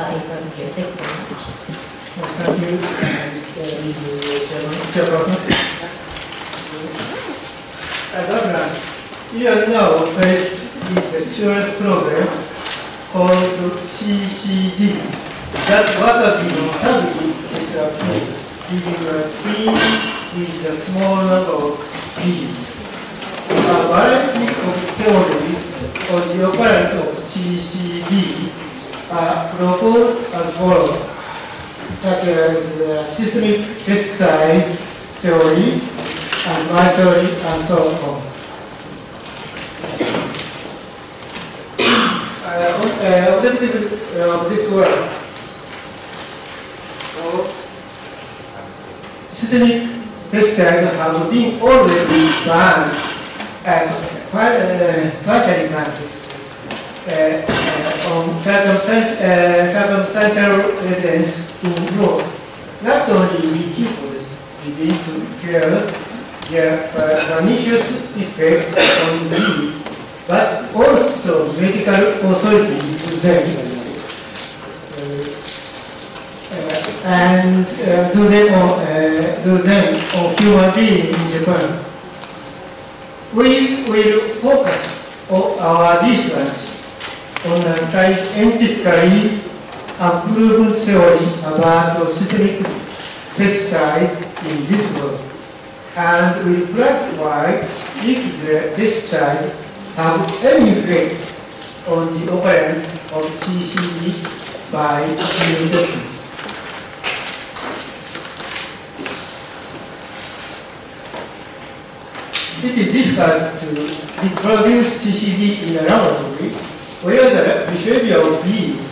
Thank you, Mr. Chairperson. You are now faced with a student program called CCD. That water being serving is a giving a tree with a small number of bees. A variety of theories on the occurrence of CCD are proposed as follows, such as systemic pesticide theory and my theory and so on. Objective of this work. Systemic pesticides have been already banned and partially banned on circumstantial evidence in law. Not only we keep begin to fear their pernicious effects on bees, but also medical authority to them and do them on human beings in Japan. We will focus on our research on a scientifically unproven theory about systemic pesticides in this world, and will clarify if the pesticides have any effect on the occurrence of CCD by communication. It is difficult to reproduce CCD in a laboratory where the behavior of bees,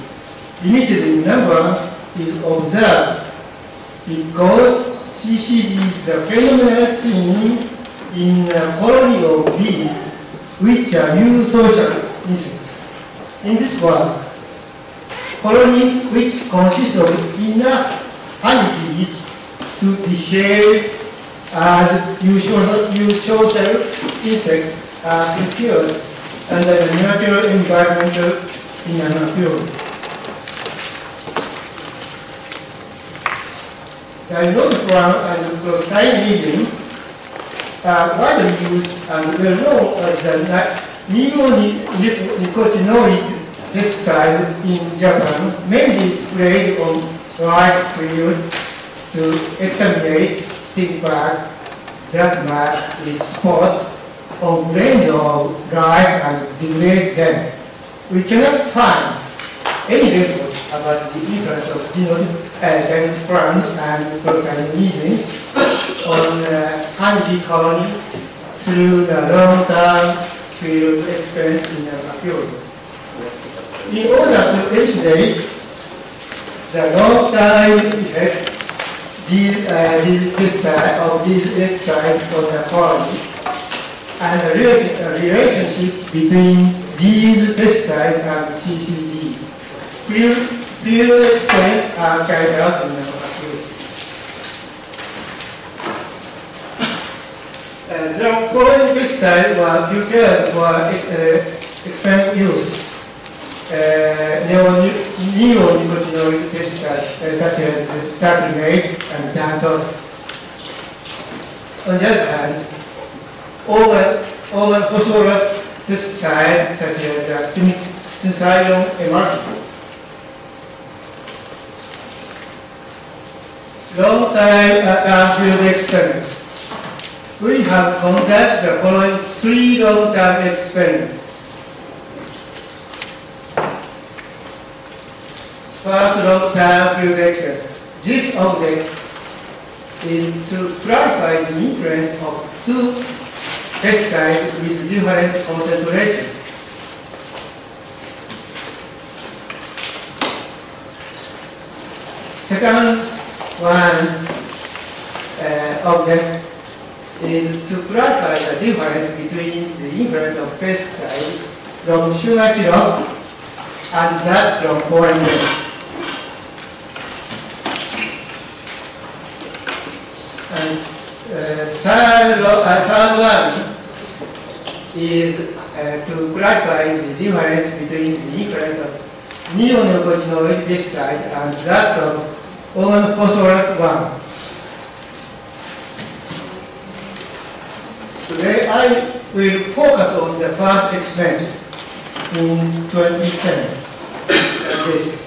limited in number, is observed, because CCD is a phenomenon seen in a colony of bees which are eusocial insects. In this work, colonies which consist of enough honeybees to behave as eusocial insects are prepared under the natural environment in an apiary. Dinotefuran and Clothianidin are widely used and well known as the neonicotinoid pesticide in Japan, mainly sprayed on rice field to exterminate tick bug that mark its spot on grains of rice and degrade them. We cannot find any record about the influence of Dinotefuran and Clothianidin on honeybee colony through the long-term field experiment in an apiary. In order to elucidate the long-term effect these pesticides on the colony and the relationship between these pesticides and CCD, field experiments are carried out in the apiary. The following pesticides were prepared for experiment use. Neonicotinoid pesticides such as stacrymate and danton. On the other hand, phosphorus pesticides such as syncylium emulsion. Long-term field experiments. We have conducted the following 3 long-term experiments. First long-term field experiment. This object is to clarify the influence of 2 pesticides with different concentrations. Second object is to clarify the difference between the influence of pesticide from sugar syrup and that from foreign milk. And third one is to clarify the difference between the influence of neonicotinoid pesticide and that of organophosphorus 1. Today I will focus on the first experiment in 2010. This.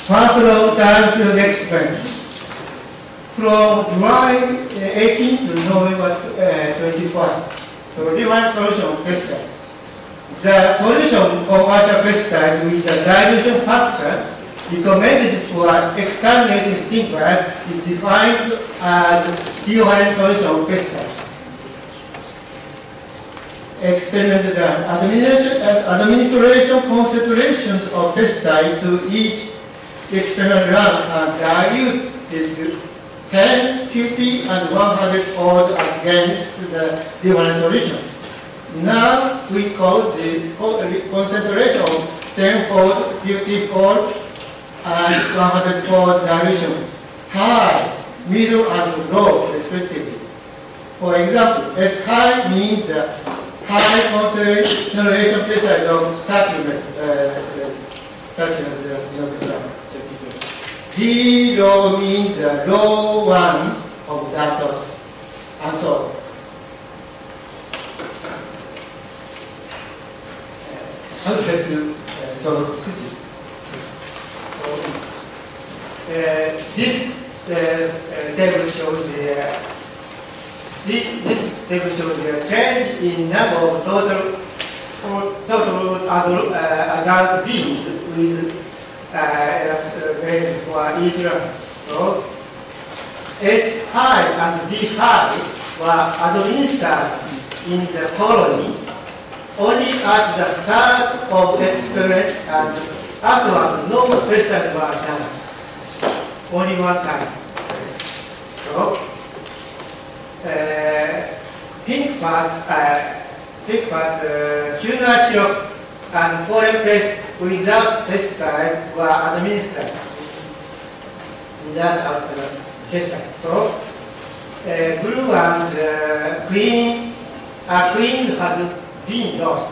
Personal childhood experiment from July 18 to November 21st. So different solution of pesticide. The solution of commercial pesticide with a dilution factor recommended for exterminating stinkbirds is defined as different solution of pesticide. Experiment done. Administration concentrations of pesticide to each experiment run and used 10, 50, and 100-fold against the different solution. Now we call the concentration of 10-fold, 50-fold, and 100-fold dilution high, middle, and low, respectively. For example, S high means high concentration pesticide of statement, such as Dinotefuran. D low means low one of that, and so on. How to get to toxicity? This table shows the change in number of total adult bees with for each run. So S high and D high were administered in the colony only at the start of experiment, and afterwards no special were done. Only one time. So pink parts, sugar syrup and foreign paste without pesticide were administered without pesticide. So blue and green has been lost.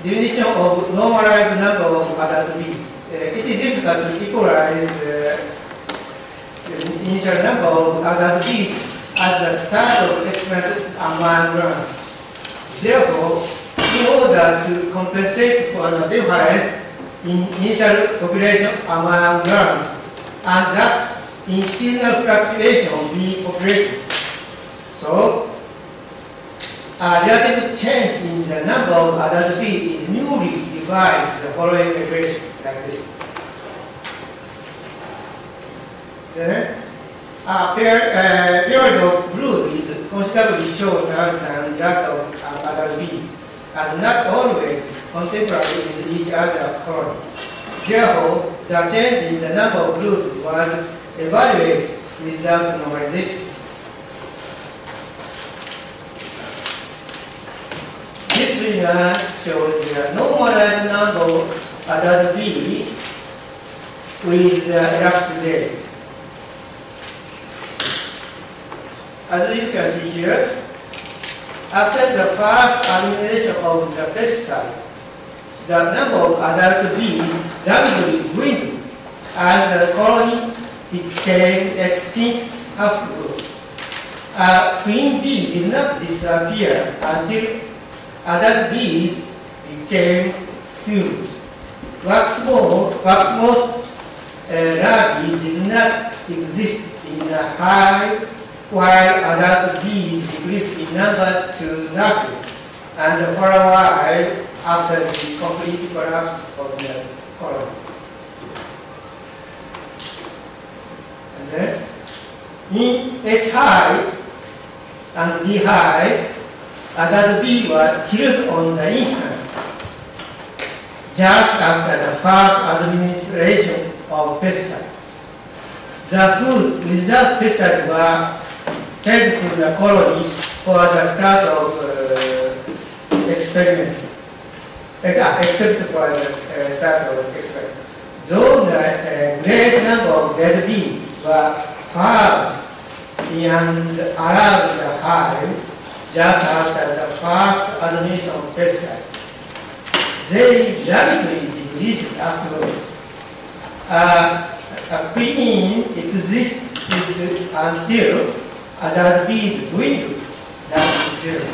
Definition of normalized number of adult bees. It is difficult to equalize the initial number of adult bees at the start of experiments among runs. Therefore, in order to compensate for the difference in initial population among runs and that in seasonal fluctuation of bee population, so a relative change in the number of adult bees is newly defined the following equation like this. Then, a period of brood is considerably shorter than that of an adult bee, and not always contemporary with each other colony. Therefore, the change in the number of brood was evaluated without normalization. This figure shows the normalized number of adult bees with elapsed days. As you can see here, after the first administration of the pesticide, the number of adult bees rapidly dwindled and the colony became extinct afterwards. A queen bee did not disappear until adult bees became few. Wax moth larvae did not exist in a hive, while adult bees decreased in number to nothing, and for a while after the complete collapse of the colony. And then, in S high and D high, adult bees were killed on the instant, just after the first administration of pesticide. The food without pesticide were taken to the colony for the start of experiment, except for the start of experiment. though the great number of dead bees were found in and around the hive just after the first administration of pesticide, they rapidly decreased afterwards. A queen existed until adult bees dwindled down to zero.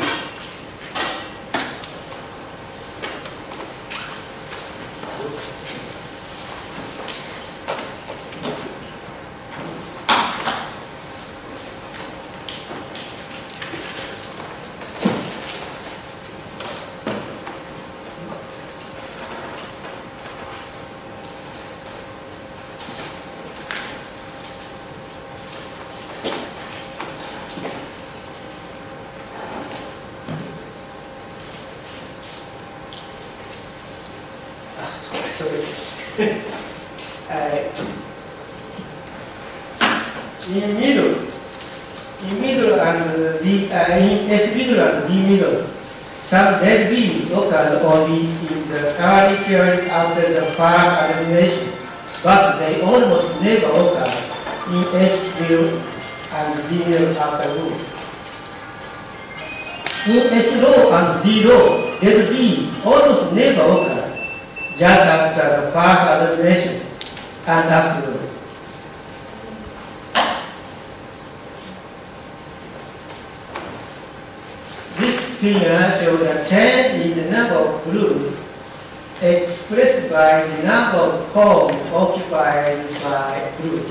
In S-middle and D-middle, some dead bees occurred only in the early period after the first administration, but they almost never occur in S-middle and D-middle afterwards. In S-row and D-row, dead bees almost never occur just after the first administration and afterwards. Figure shows a change in the number of brood expressed by the number of combs occupied by brood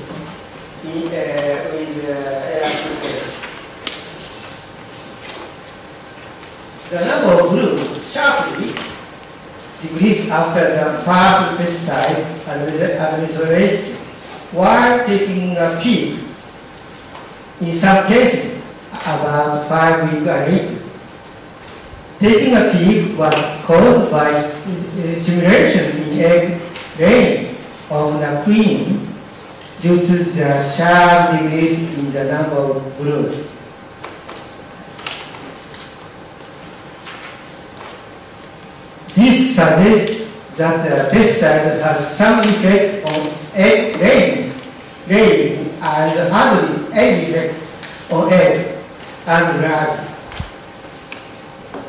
with elastic. The number of brood sharply decreased after the first pesticide administration, while taking a peak in some cases about 5 weeks later. Taking a peak was caused by stimulation in egg laying of the queen due to the sharp decrease in the number of brood. This suggests that the pesticide has some effect on egg laying and handling egg effect on egg and larvae.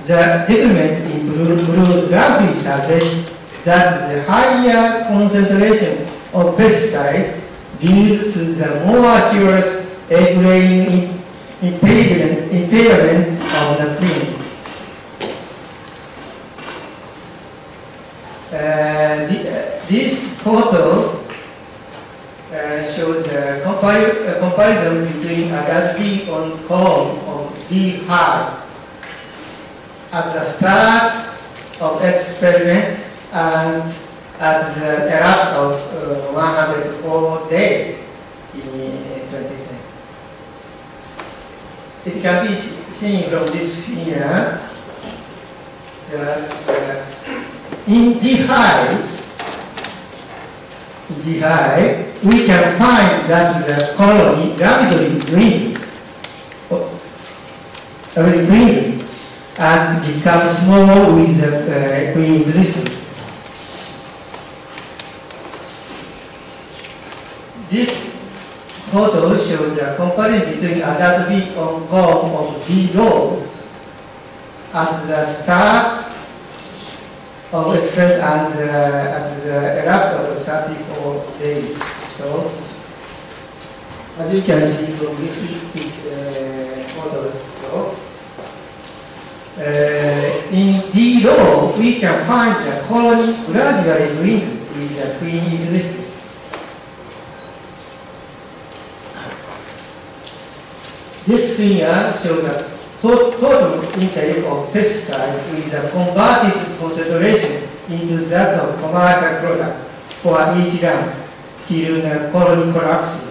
The decrement in brood roughly suggests that the higher concentration of pesticide leads to the more serious egg-laying impairment of the queen. This photo shows a comparison between adult bee on comb of bee hive at the start of experiment and at the elapse of 104 days in 2010. It can be seen from this figure that in the hive, we can find that the colony rapidly dwindles and become small with the queen existing. This photo shows the comparison between adult bee on comb of bee row at the start of experiment and at the elapse of 34 days. So, as you can see from this photos, in D row, we can find the colony gradually dwindle with the queen existing. This figure shows the total intake of pesticide with a converted concentration into that of commercial product for each round till the colony collapses.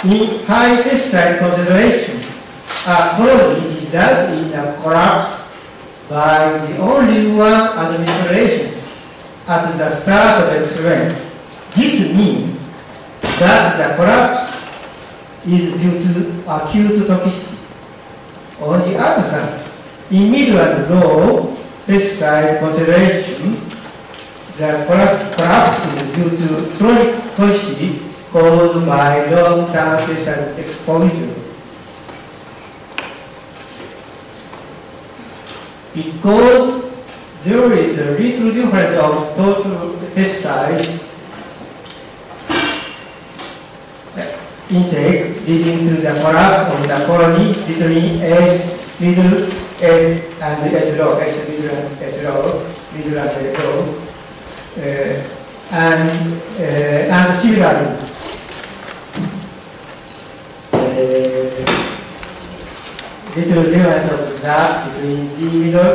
In high pesticide concentration, a colony results in a collapse by the only one administration at the start of experiment. This means that the collapse is due to acute toxicity. On the other hand, in middle and low, pesticide concentration, the collapse is due to chronic toxicity caused by long-term pesticide exposure. Because there is a little difference of total pesticide intake leading to the collapse of the colony between S middle S and S low, S middle and S low, middle and S low, and similarly, little difference of that between D middle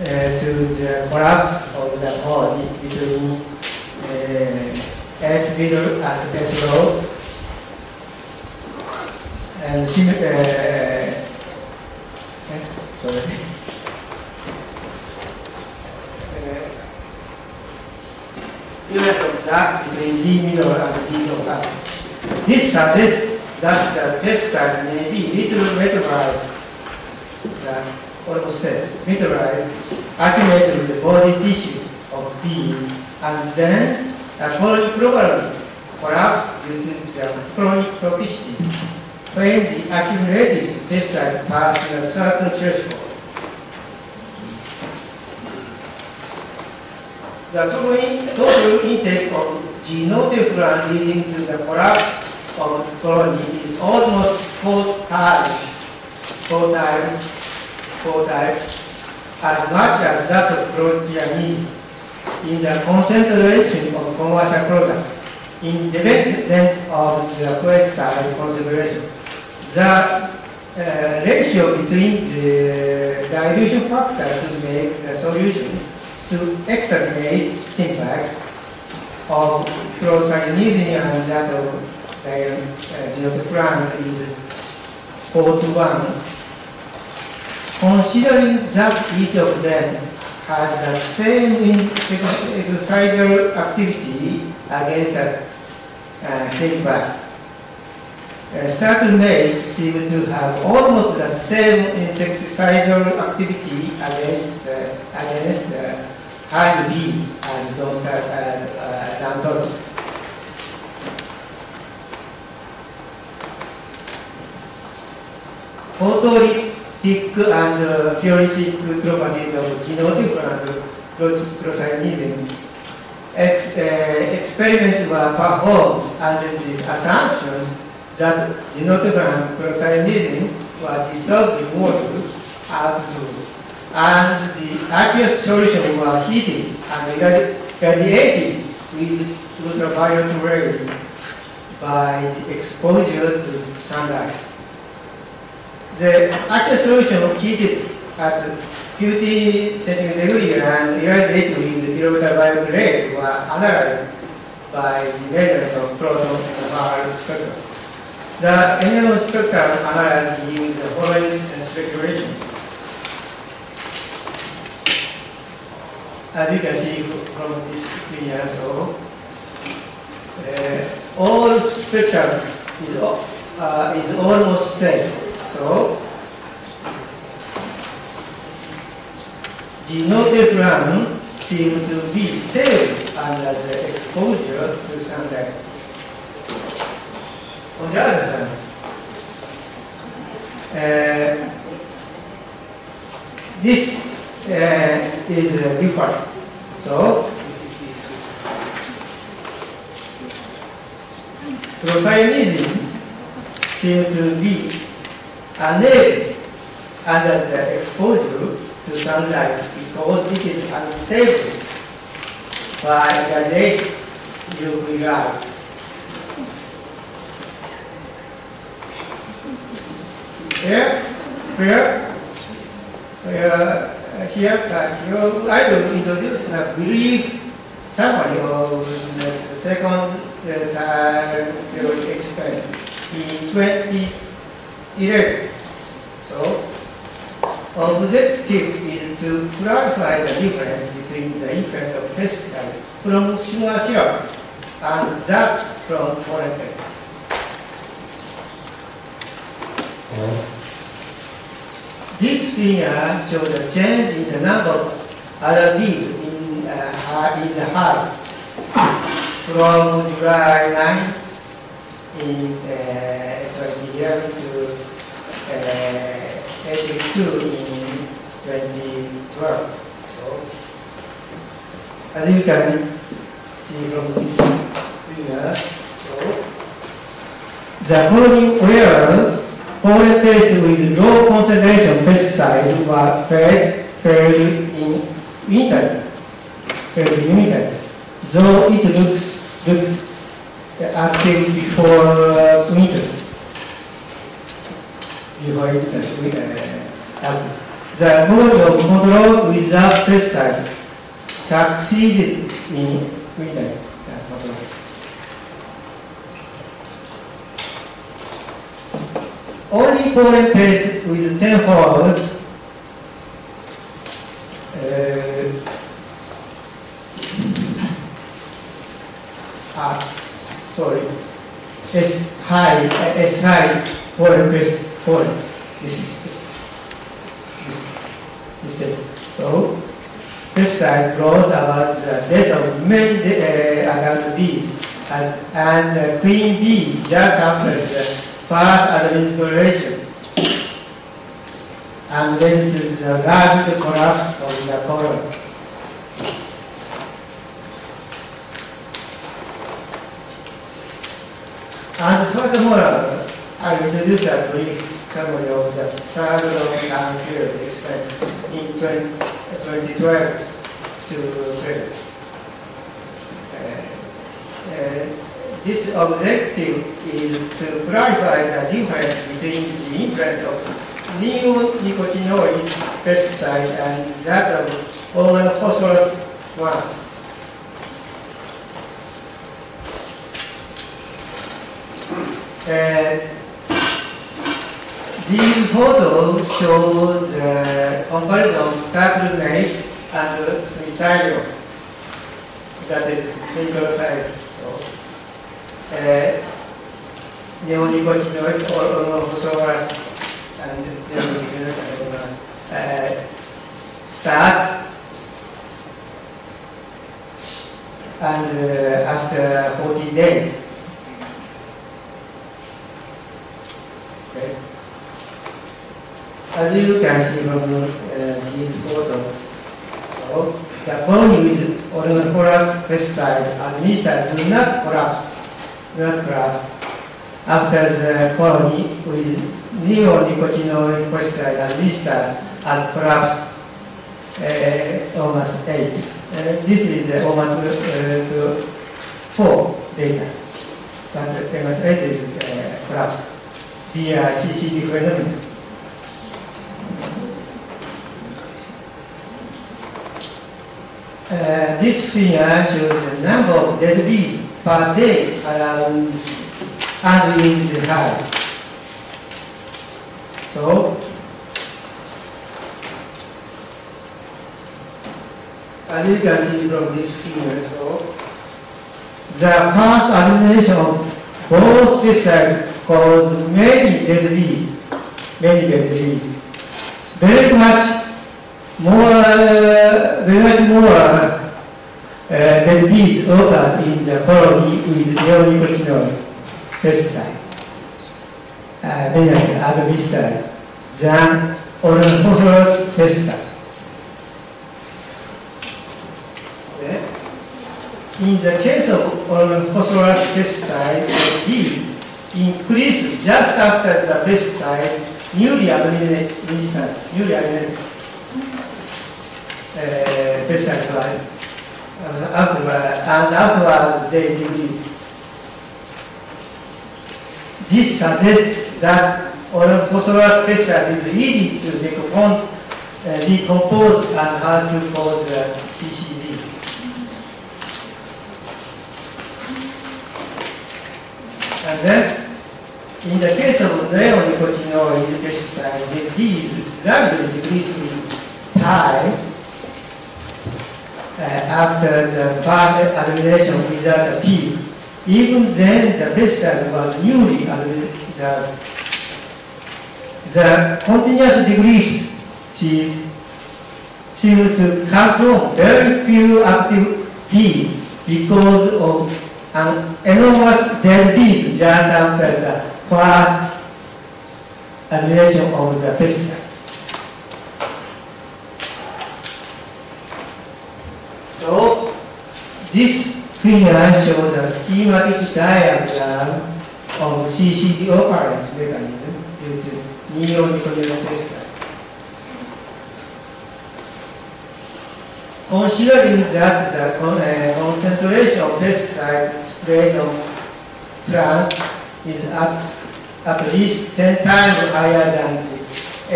to the collapse of the colony between S middle and S low, and sorry. Difference of that between D middle and D low. This suggests that the pesticide may be little metabolized, almost said, metabolized, accumulated with the body tissue of bees, and then the colony probably collapse due to the chronic toxicity when the accumulated pesticide passes a certain threshold. The total intake of Dinotefuran leading to the collapse of the colony is almost four times as much as that of Clothianidin in the concentration of commercial products, independent of the pesticide concentration. The ratio between the dilution factor to make the solution to exterminate impact of Clothianidin and that of Dinotefuran is 4:1. Considering that each of them has the same insecticidal activity against impact, startle maize seem to have almost the same insecticidal activity against Honeybee as Dantos. Photolytic and puritic properties of Dinotefuran and Clothianidin. Experiments were performed under the assumptions that Dinotefuran and Clothianidin were dissolved in water and the aqueous solution were heated and radiated with ultraviolet rays by the exposure to sunlight. The aqueous solution heated at 50 centimeter degree and irradiated with ultraviolet rays were analyzed by the measurement of proton NMR spectrum. The NMR spectrum analysis used the following speculation. As you can see from this figure, so all spectrum is almost same. So Dinotefuran seems to be stable under the exposure to sunlight. On the other hand, this is different. So Clothianidin seems to be unable under the exposure to sunlight because it is unstable by radiating UV light. Here I will introduce a brief summary of the second time experiment in 2011. So, objective is to clarify the difference between the influence of pesticide from sugar syrup and that from foreign pesticide. This figure shows a change in the number of other bees in the hive from July 9 in 2011 to April 2 in 2012. So, as you can see from this figure, so, the colony where foreign pests with low concentration pesticides were failed in winter. Though it looked active before winter. The mode of control without pesticide succeeded in winter. Only pollen paste with 10 holes S high pollen paste pollen. This is so pesticide brought about the death of many adult bees and the queen bee just after the first administration and led to the rapid collapse of the colony. And furthermore, I will introduce a brief summary of the third long-term period experiment in 2012 to present. This objective is to clarify the difference between the influence of neonicotinoid pesticide and that of organophosphorus 1. These photos show the comparison of stacrylate and suicidal, that is clinical side. So, neonicotinoid or organophosphorus and neonicotinoid start and after 14 days. Okay. As you can see from these photos, so the colony with organophosphorus pesticide administered do not collapse. After the colony with neonicotinoid pesticide administered has collapsed almost 8. This is almost 4 data, but almost 8 is collapsed via CCD phenomenon. This figure shows the number of dead bees per day around and in the hive. So, as you can see from this figure, so the first administration of both pesticides caused many dead bees, very much more dead bees occurred in the colony with neonicotinoid pesticide administered than organophosphorus pesticide. In the case of organophosphorus pesticide, the bees increased just after the pesticide newly administered pesticide line. Afterwards they decreased. This suggests that organophosphorus pesticide is easy to decompose and hard to cause CCD. And then, in the case of neonicotinoid pesticide, the bees rapidly decrease in time after the first administration without a peak. Even then, the pesticide was newly administered. The continuous decrease seem to come from very few active bees because of an enormous dead bees just after the first administration of the pesticide. So this figure shows a schematic diagram of CCD occurrence mechanism due to neonicotinoid pesticide. Considering that the concentration of pesticide sprayed on plants is at least 10 times higher than the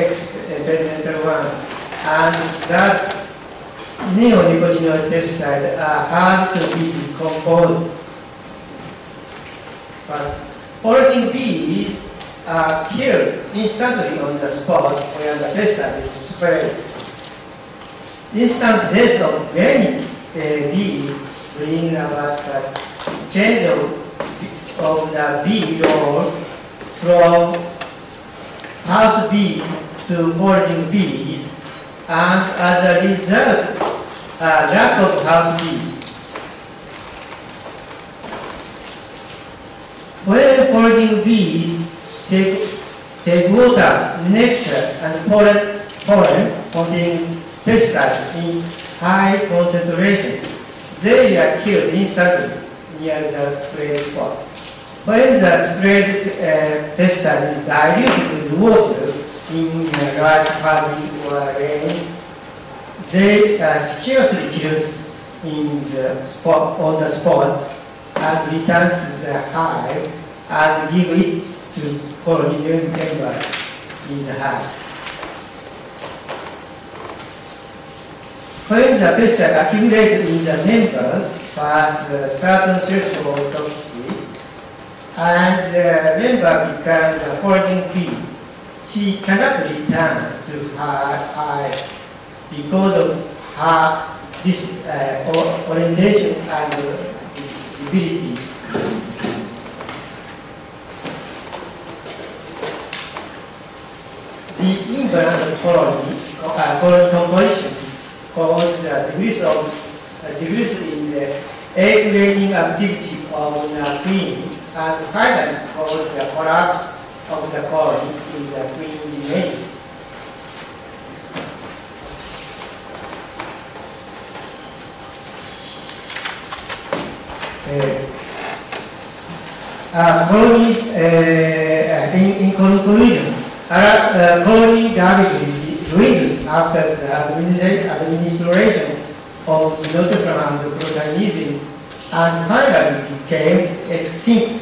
experimental one, and that neonicotinoid pesticides are hard to be decomposed. First, foraging bees are killed instantly on the spot where the pesticide is sprayed. Instance deaths of many bees bring about the change of the bee role from house bees to foraging bees, and as a result, a lack of house bees. When foraging bees take water, nectar, and pollen containing pesticides in high concentration, they are killed instantly near the spray spot. When the sprayed pesticide is diluted with water in a large body or rain, they are scarcely killed on the spot and return to the hive and give it to colony members in the hive. When the pesticide accumulates in the member past a certain threshold of toxicity, and the member becomes a foraging bee, she cannot return to her hive because of her orientation and debility. The imbalance of colony composition causes a decrease in the egg-laying activity of the queen, and finally causes the collapse of the colony in the queen remaining. In conclusion, colony rapidly dwindled after the administration of Dinotefuran and Clothianidin, and finally became extinct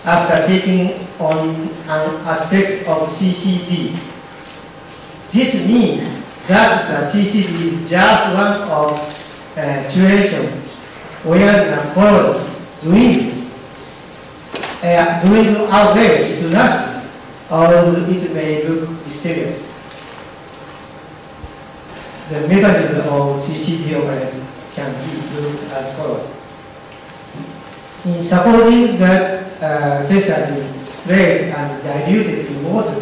after taking on an aspect of CCD. This means that the CCD is just one of situations where the colony dwindle away to nothing, although it may look mysterious. The mechanism of CCD occurrence can be proved as follows. In supposing that pesticide is sprayed and diluted in water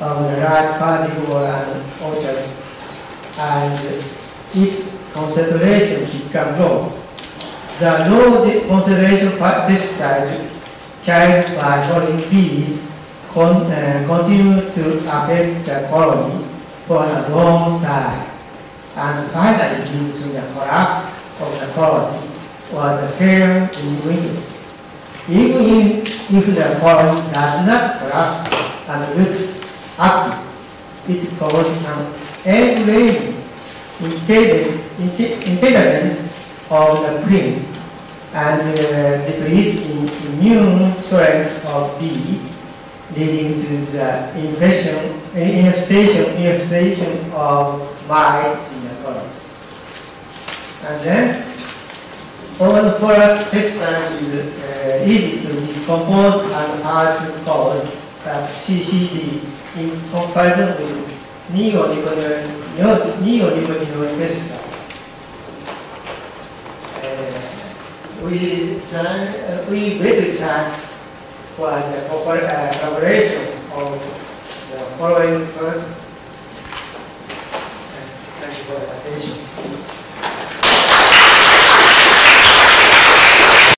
of a large party or an orchard, and its concentration becomes low, the low concentration pesticide carried by foraging bees continue to affect the colony for a long time, and finally lead to the collapse of the colony or the failure in winter. Even if the colony does not collapse and looks active, it causes an egg-laying impediment of the queen and decrease in immune strength of bee, leading to the infestation of mites in the colony. And then, overporous pesticide is easy to decompose and hard to cause CCD in comparison with neonicotinoid pesticide. We greatly thanks for the collaboration of the following persons.